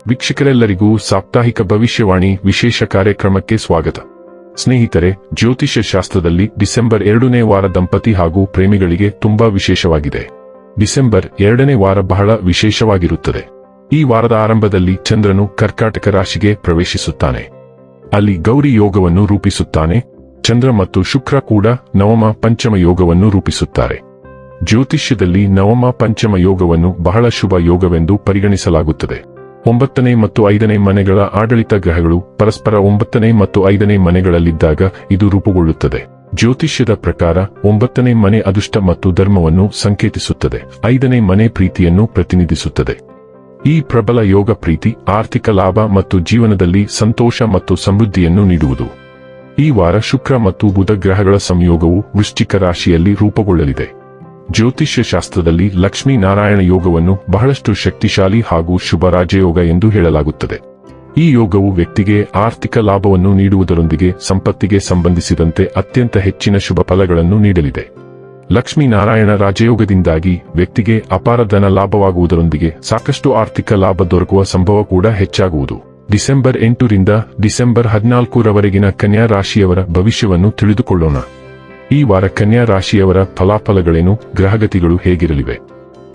ವೀಕ್ಷಕರೆಲ್ಲರಿಗೂ ಸಾಪ್ತಾಹಿಕ ಭವಿಷ್ಯವಾಣಿ ವಿಶೇಷ ಕಾರ್ಯಕ್ರಮಕ್ಕೆ ಸ್ವಾಗತ. ಸ್ನೇಹಿತರೆ, ಜ್ಯೋತಿಷ್ಯ ಶಾಸ್ತ್ರದಲ್ಲಿ ಡಿಸೆಂಬರ್ 2ನೇ ವಾರ ದಂಪತಿ ಹಾಗೂ ಪ್ರೇಮಿಗಳಿಗೆ ತುಂಬಾ ವಿಶೇಷವಾಗಿದೆ. ಡಿಸೆಂಬರ್ 2ನೇ ವಾರ ಬಹಳ ವಿಶೇಷವಾಗಿರುತ್ತದೆ. ಈ ವಾರದ ಆರಂಭದಲ್ಲಿ ಚಂದ್ರನು ಕರ್ಕಾಟಕ ರಾಶಿಗೆ ಪ್ರವೇಶಿಸುತ್ತಾನೆ. ಅಲ್ಲಿ ಗೌರಿ ಯೋಗವನ್ನು ರೂಪಿಸುತ್ತಾನೆ. ಚಂದ್ರ ಮತ್ತು ಶುಕ್ರ ಕೂಡ ನವಮ ಪಂಚಮ ಯೋಗವನ್ನು ರೂಪಿಸುತ್ತಾರೆ. ಜ್ಯೋತಿಷ್ಯದಲ್ಲಿ ನವಮ ಪಂಚಮ ಯೋಗವನ್ನು ಬಹಳ ಶುಭ ಯೋಗವೆಂದು ಪರಿಗಣಿಸಲಾಗುತ್ತದೆ. 9ನೇ ಮತ್ತು 5ನೇ ಮನೆಗಳ ಆಡಳಿತ ಗ್ರಹಗಳು ಪರಸ್ಪರ 9ನೇ ಮತ್ತು 5ನೇ ಮನೆಗಳಲ್ಲಿದ್ದಾಗ ಇದು ರೂಪುಗೊಳ್ಳುತ್ತದೆ. ಜ್ಯೋತಿಷ್ಯದ ಪ್ರಕಾರ 9ನೇ ಮನೆ ಅದೃಷ್ಟ ಮತ್ತು ಧರ್ಮವನ್ನು ಸಂಕೇತಿಸುತ್ತದೆ. 5ನೇ ಮನೆ ಪ್ರೀತಿಯನ್ನು ಪ್ರತಿನಿಧಿಸುತ್ತದೆ. ಈ ಪ್ರಬಲ ಯೋಗ ಪ್ರೀತಿ, ಆರ್ಥಿಕ ಲಾಭ ಮತ್ತು ಜೀವನದಲ್ಲಿ ಸಂತೋಷ ಮತ್ತು ಸಮೃದ್ಧಿಯನ್ನು ನೀಡುವುದು. ಈ ವಾರ ಶುಕ್ರ ಮತ್ತು ಬುಧ ಗ್ರಹಗಳ ಸಂಯೋಗವು ವೃಶ್ಚಿಕ ರಾಶಿಯಲ್ಲಿ ರೂಪುಗೊಳ್ಳಲಿದೆ. ಜ್ಯೋತಿಷ್ಯ ಶಾಸ್ತ್ರದಲ್ಲಿ ಲಕ್ಷ್ಮೀ ನಾರಾಯಣ ಯೋಗವನ್ನು ಬಹಳಷ್ಟು ಶಕ್ತಿಶಾಲಿ ಹಾಗೂ ಶುಭ ರಾಜಯೋಗ ಎಂದು ಹೇಳಲಾಗುತ್ತದೆ. ಈ ಯೋಗವು ವ್ಯಕ್ತಿಗೆ ಆರ್ಥಿಕ ಲಾಭವನ್ನು ನೀಡುವುದರೊಂದಿಗೆ ಸಂಪತ್ತಿಗೆ ಸಂಬಂಧಿಸಿದಂತೆ ಅತ್ಯಂತ ಹೆಚ್ಚಿನ ಶುಭ ಫಲಗಳನ್ನು ನೀಡಲಿದೆ. ಲಕ್ಷ್ಮೀ ನಾರಾಯಣ ರಾಜಯೋಗದಿಂದಾಗಿ ವ್ಯಕ್ತಿಗೆ ಅಪಾರ ಧನ ಲಾಭವಾಗುವುದರೊಂದಿಗೆ ಸಾಕಷ್ಟು ಆರ್ಥಿಕ ಲಾಭ ದೊರಕುವ ಸಂಭವ ಕೂಡ ಹೆಚ್ಚಾಗುವುದು. ಡಿಸೆಂಬರ್ 8ರಿಂದ ಡಿಸೆಂಬರ್ 14ರವರೆಗಿನ ಕನ್ಯಾ ರಾಶಿಯವರ ಭವಿಷ್ಯವನ್ನು ತಿಳಿದುಕೊಳ್ಳೋಣ. ಈ ವಾರ ಕನ್ಯಾ ರಾಶಿಯವರ ಫಲಾಫಲಗಳೇನು? ಗ್ರಹಗತಿಗಳು ಹೇಗಿರಲಿವೆ?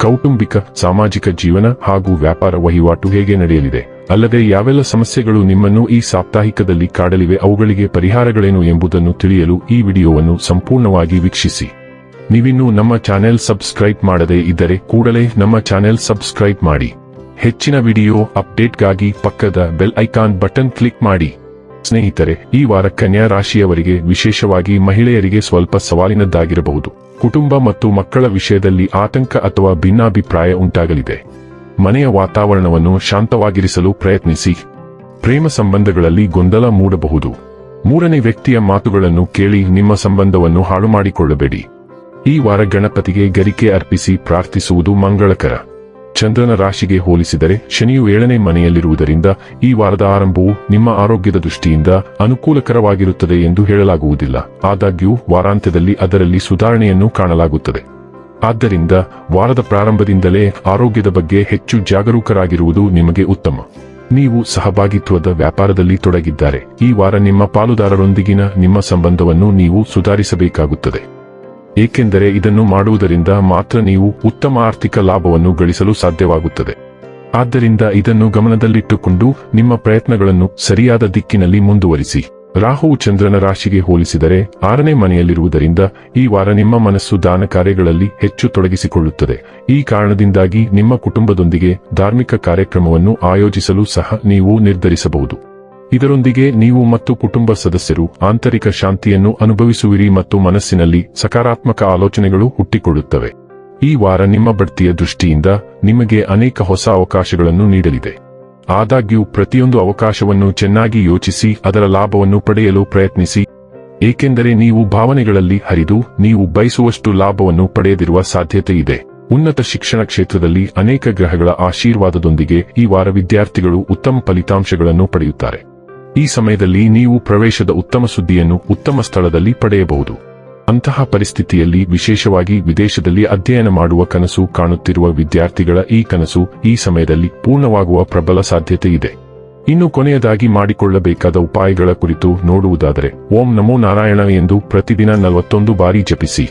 ಕೌಟುಂಬಿಕ, ಸಾಮಾಜಿಕ ಜೀವನ ಹಾಗೂ ವ್ಯಾಪಾರ ವಹಿವಾಟು ಹೇಗೆ ನಡೆಯಲಿದೆ? ಅಲ್ಲದೆ ಯಾವೆಲ್ಲ ಸಮಸ್ಯೆಗಳು ನಿಮ್ಮನ್ನು ಈ ಸಾಪ್ತಾಹಿಕದಲ್ಲಿ ಕಾಡಲಿವೆ, ಅವುಗಳಿಗೆ ಪರಿಹಾರಗಳೇನು ಎಂಬುದನ್ನು ತಿಳಿಯಲು ಈ ವಿಡಿಯೋವನ್ನು ಸಂಪೂರ್ಣವಾಗಿ ವೀಕ್ಷಿಸಿ. ನೀವಿನ್ನೂ ನಮ್ಮ ಚಾನೆಲ್ ಸಬ್ಸ್ಕ್ರೈಬ್ ಮಾಡದೇ ಇದ್ದರೆ ಕೂಡಲೇ ನಮ್ಮ ಚಾನೆಲ್ ಸಬ್ಸ್ಕ್ರೈಬ್ ಮಾಡಿ. ಹೆಚ್ಚಿನ ವಿಡಿಯೋ ಅಪ್ಡೇಟ್ಗಾಗಿ ಪಕ್ಕದ ಬೆಲ್ ಐಕಾನ್ ಬಟನ್ ಕ್ಲಿಕ್ ಮಾಡಿ. ಸ್ನೇಹಿತರೆ, ಈ ವಾರ ಕನ್ಯಾ ರಾಶಿಯವರಿಗೆ, ವಿಶೇಷವಾಗಿ ಮಹಿಳೆಯರಿಗೆ ಸ್ವಲ್ಪ ಸವಾಲಿನದ್ದಾಗಿರಬಹುದು. ಕುಟುಂಬ ಮತ್ತು ಮಕ್ಕಳ ವಿಷಯದಲ್ಲಿ ಆತಂಕ ಅಥವಾ ಭಿನ್ನಾಭಿಪ್ರಾಯ ಉಂಟಾಗಲಿದೆ. ಮನೆಯ ವಾತಾವರಣವನ್ನು ಶಾಂತವಾಗಿರಿಸಲು ಪ್ರಯತ್ನಿಸಿ. ಪ್ರೇಮ ಸಂಬಂಧಗಳಲ್ಲಿ ಗೊಂದಲ ಮೂಡಬಹುದು. ಮೂರನೇ ವ್ಯಕ್ತಿಯ ಮಾತುಗಳನ್ನು ಕೇಳಿ ನಿಮ್ಮ ಸಂಬಂಧವನ್ನು ಹಾಳು ಮಾಡಿಕೊಳ್ಳಬೇಡಿ. ಈ ವಾರ ಗಣಪತಿಗೆ ಗರಿಕೆ ಅರ್ಪಿಸಿ ಪ್ರಾರ್ಥಿಸುವುದು ಮಂಗಳಕರ. ಚಂದ್ರನ ರಾಶಿಗೆ ಹೋಲಿಸಿದರೆ ಶನಿಯು 7ನೇ ಮನೆಯಲ್ಲಿರುವುದರಿಂದ ಈ ವಾರದ ಆರಂಭವು ನಿಮ್ಮ ಆರೋಗ್ಯದ ದೃಷ್ಟಿಯಿಂದ ಅನುಕೂಲಕರವಾಗಿರುತ್ತದೆ ಎಂದು ಹೇಳಲಾಗುವುದಿಲ್ಲ. ಆದಾಗ್ಯೂ ವಾರಾಂತ್ಯದಲ್ಲಿ ಅದರಲ್ಲಿ ಸುಧಾರಣೆಯನ್ನು ಕಾಣಲಾಗುತ್ತದೆ. ಆದ್ದರಿಂದ ವಾರದ ಪ್ರಾರಂಭದಿಂದಲೇ ಆರೋಗ್ಯದ ಬಗ್ಗೆ ಹೆಚ್ಚು ಜಾಗರೂಕರಾಗಿರುವುದು ನಿಮಗೆ ಉತ್ತಮ. ನೀವು ಸಹಭಾಗಿತ್ವದ ವ್ಯಾಪಾರದಲ್ಲಿ ತೊಡಗಿದ್ದಾರೆ. ಈ ವಾರ ನಿಮ್ಮ ಪಾಲುದಾರರೊಂದಿಗಿನ ನಿಮ್ಮ ಸಂಬಂಧವನ್ನು ನೀವು ಸುಧಾರಿಸಬೇಕಾಗುತ್ತದೆ. ಏಕೆಂದರೆ ಇದನ್ನು ಮಾಡುವುದರಿಂದ ಮಾತ್ರ ನೀವು ಉತ್ತಮ ಆರ್ಥಿಕ ಲಾಭವನ್ನು ಗಳಿಸಲು ಸಾಧ್ಯವಾಗುತ್ತದೆ. ಆದ್ದರಿಂದ ಇದನ್ನು ಗಮನದಲ್ಲಿಟ್ಟುಕೊಂಡು ನಿಮ್ಮ ಪ್ರಯತ್ನಗಳನ್ನು ಸರಿಯಾದ ದಿಕ್ಕಿನಲ್ಲಿ ಮುಂದುವರಿಸಿ. ರಾಹುವು ಚಂದ್ರನ ರಾಶಿಗೆ ಹೋಲಿಸಿದರೆ 6ನೇ ಮನೆಯಲ್ಲಿರುವುದರಿಂದ ಈ ವಾರ ನಿಮ್ಮ ಮನಸ್ಸು ದಾನ ಕಾರ್ಯಗಳಲ್ಲಿ ಹೆಚ್ಚು ತೊಡಗಿಸಿಕೊಳ್ಳುತ್ತದೆ. ಈ ಕಾರಣದಿಂದಾಗಿ ನಿಮ್ಮ ಕುಟುಂಬದೊಂದಿಗೆ ಧಾರ್ಮಿಕ ಕಾರ್ಯಕ್ರಮವನ್ನು ಆಯೋಜಿಸಲು ಸಹ ನೀವು ನಿರ್ಧರಿಸಬಹುದು. ಇದರೊಂದಿಗೆ ನೀವು ಮತ್ತು ಕುಟುಂಬ ಸದಸ್ಯರು ಆಂತರಿಕ ಶಾಂತಿಯನ್ನು ಅನುಭವಿಸುವಿರಿ ಮತ್ತು ಮನಸ್ಸಿನಲ್ಲಿ ಸಕಾರಾತ್ಮಕ ಆಲೋಚನೆಗಳು ಹುಟ್ಟಿಕೊಳ್ಳುತ್ತವೆ. ಈ ವಾರ ನಿಮ್ಮ ಬಡ್ತಿಯ ದೃಷ್ಟಿಯಿಂದ ನಿಮಗೆ ಅನೇಕ ಹೊಸ ಅವಕಾಶಗಳನ್ನು ನೀಡಲಿದೆ. ಆದಾಗ್ಯೂ ಪ್ರತಿಯೊಂದು ಅವಕಾಶವನ್ನು ಚೆನ್ನಾಗಿ ಯೋಚಿಸಿ ಅದರ ಲಾಭವನ್ನು ಪಡೆಯಲು ಪ್ರಯತ್ನಿಸಿ. ಏಕೆಂದರೆ ನೀವು ಭಾವನೆಗಳಲ್ಲಿ ಹರಿದು ನೀವು ಬಯಸುವಷ್ಟು ಲಾಭವನ್ನು ಪಡೆಯದಿರುವ ಸಾಧ್ಯತೆ ಇದೆ. ಉನ್ನತ ಶಿಕ್ಷಣ ಕ್ಷೇತ್ರದಲ್ಲಿ ಅನೇಕ ಗ್ರಹಗಳ ಆಶೀರ್ವಾದದೊಂದಿಗೆ ಈ ವಾರ ವಿದ್ಯಾರ್ಥಿಗಳು ಉತ್ತಮ ಫಲಿತಾಂಶಗಳನ್ನು ಪಡೆಯುತ್ತಾರೆ. ಈ ಸಮಯದಲ್ಲಿ ನೀವು ಪ್ರವೇಶದ ಉತ್ತಮ ಸುದ್ದಿಯನ್ನು ಉತ್ತಮ ಸ್ಥಳದಲ್ಲಿ ಪಡೆಯಬಹುದು. ಅಂತಹ ಪರಿಸ್ಥಿತಿಯಲ್ಲಿ ವಿಶೇಷವಾಗಿ ವಿದೇಶದಲ್ಲಿ ಅಧ್ಯಯನ ಮಾಡುವ ಕನಸು ಕಾಣುತ್ತಿರುವ ವಿದ್ಯಾರ್ಥಿಗಳ ಈ ಕನಸು ಈ ಸಮಯದಲ್ಲಿ ಪೂರ್ಣವಾಗುವ ಪ್ರಬಲ ಸಾಧ್ಯತೆ ಇದೆ. ಇನ್ನು ಕೊನೆಯದಾಗಿ ಮಾಡಿಕೊಳ್ಳಬೇಕಾದ ಉಪಾಯಗಳ ಕುರಿತು ನೋಡುವುದಾದರೆ, ಓಂ ನಮೋ ನಾರಾಯಣ ಎಂದು ಪ್ರತಿದಿನ 41 ಬಾರಿ ಜಪಿಸಿ.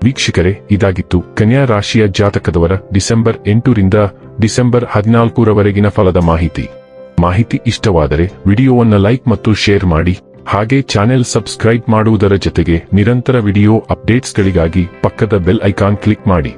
ವೀಕ್ಷಕರೇ, ಇದಾಗಿತ್ತು ಕನ್ಯಾ ರಾಶಿಯ ಜಾತಕದವರ ಡಿಸೆಂಬರ್ 8ರಿಂದ ಡಿಸೆಂಬರ್ 14ರವರೆಗಿನ ಫಲದ ಮಾಹಿತಿ ಇಷ್ಟವಾದರೆ ವಿಡಿಯೋವನ್ನು ಲೈಕ್ ಮತ್ತು ಶೇರ್ ಮಾಡಿ. ಹಾಗೆ ಚಾನೆಲ್ ಸಬ್ಸ್ಕ್ರೈಬ್ ಮಾಡುವುದರ ಜೊತೆಗೆ ನಿರಂತರ ವಿಡಿಯೋ ಅಪ್ಡೇಟ್ಸ್ಗಳಿಗಾಗಿ ಪಕ್ಕದ ಬೆಲ್ ಐಕಾನ್ ಕ್ಲಿಕ್ ಮಾಡಿ.